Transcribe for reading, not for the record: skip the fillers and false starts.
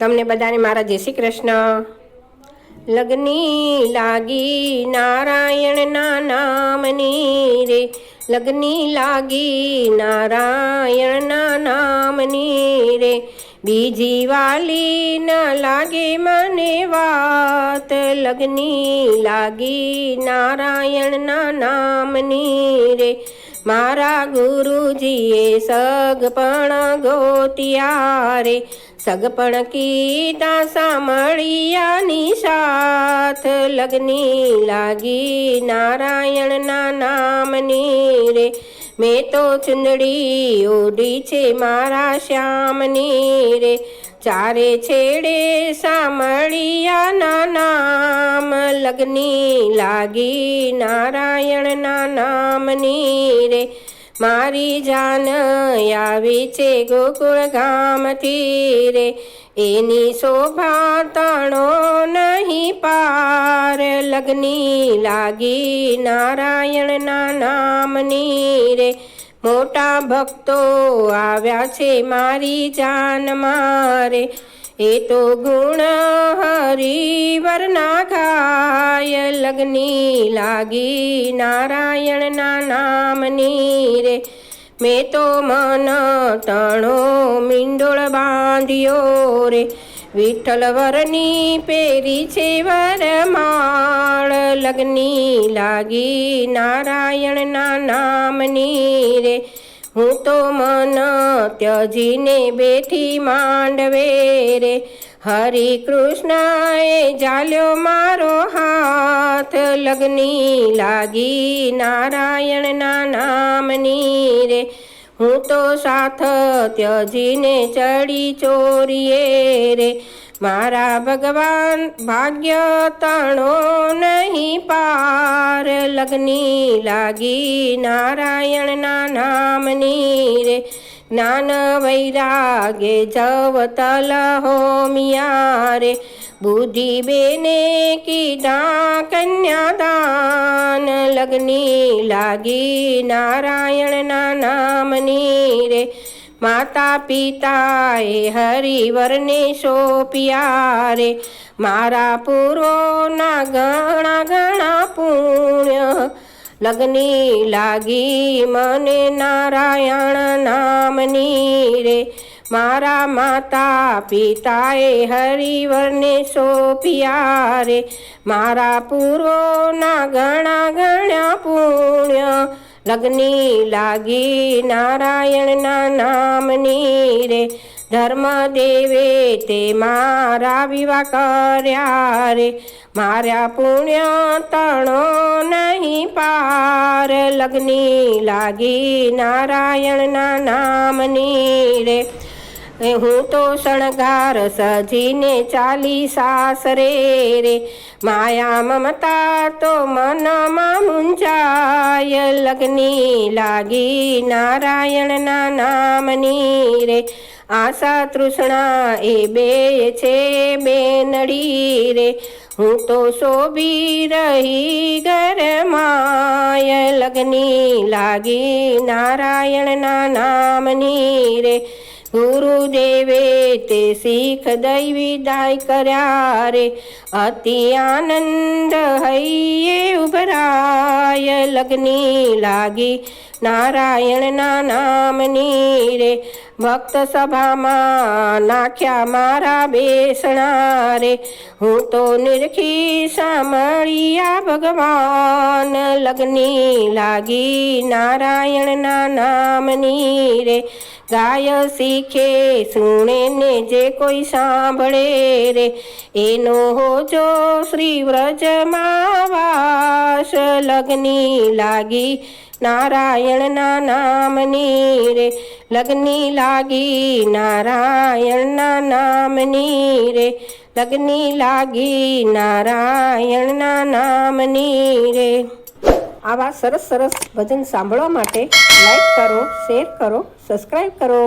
તમને બધાને મારા જય શ્રી કૃષ્ણ। લગની લાગી નારાયણના નામની રે, લગની લાગી નારાયણના નામની રે, બીજી વાલી ન લાગે મને વાત, લગની લાગી નારાયણના નામની રે। મારા ગુરુજીએ સગપણ ગોત્યા રે, સગપણ કીધા સાંભળિયાની સાથ, લગની લાગી નારાયણના નામની રે। મેં તો ચુંદડી ઓઢી છે મારા શ્યામની રે, ચારે છેડે સાંભળિયાના નામ, લગની લાગી નારાયણના નામની રે। મારી જાન આવી છે ગોકુળ ગામથી રે, એની શોભા તણો નહીં પાર, લગની લાગી નારાયણના નામની રે। મોટા ભક્તો આવ્યા છે મારી જાન મારે, એ તો ગુણ હરિવરના ગાય, લગની લાગી નારાયણના નામની રે। મેં તો મન તણો મીંડોળ બાંધ્યો રે, વિઠ્ઠલ વરની પેરી છે વરમાળ, લગની લાગી નારાયણના નામની રે। હું તો મન ત્યજીને બેઠી માંડવે રે, હરિ કૃષ્ણએ ઝાલ્યો મારો હાથ, લગની લાગી નારાયણના નામની રે। હું તો સાથ ત્યજીને ચડી ચોરીએ રે, મારા ભગવાન ભાગ્ય તણો નહીં પાર, લગની લાગી નારાયણના નામની રે। જ્ઞાન વૈરાગે જવતલ હોમિયા રે, બુદ્ધિ બેને કીધા કન્યાદાન, લગની લાગી નારાયણના નામની રે। માતા પિતાએ હરિવરને સોંપ્યા રે, મારા પૂર્વોના ઘણા ઘણા પુણ્ય, લગની લાગી મને નારાયણ નામની રે। મારા માતા પિતાએ હરિવરને સોંપ્યા રે, મારા પૂર્વોના ઘણા ઘણા પુણ્ય, લગની લાગી નારાયણના નામની રે। ધર્મદેવે તે મારા વિવાહ કર્યા રે, મારા પુણ્ય તણો નહીં પાર, લગની લાગી નારાયણના નામની રે। હું તો શણગાર સજીને ચાલી સાસરે રે, માયા મમતા તો મનમાં મૂંઝાય, લગની લાગી નારાયણના નામની રે। આશા તૃષ્ણા એ બે છે બેનડી રે, હું તો શોભી રહી ઘરમાય, લગની લાગી નારાયણના નામની રે। ગુરુદેવે તે શીખ દઈ વિદાય કર્યા રે, અતિ આનંદ હૈયે ઉભરાય, લગની લાગી નારાયણના નામની રે। ભક્ત સભામાં નાખ્યા મારા બેસણા રે, હું તો નિરખી સાંભળિયા ભગવાન, લગની લાગી નારાયણના નામની રે। ગાય શીખે સુણે ને જે કોઈ સાંભળે રે, એનો હોજો શ્રી વ્રજમાં વાસ, લગની લાગી નારાયણના નામની રે। લગની લાગી નારાયણના નામની રે, લગની લાગી નારાયણના નામની રે। આવા સરસ સરસ ભજન સાંભળવા માટે લાઈક કરો, શેર કરો, સબસ્ક્રાઈબ કરો।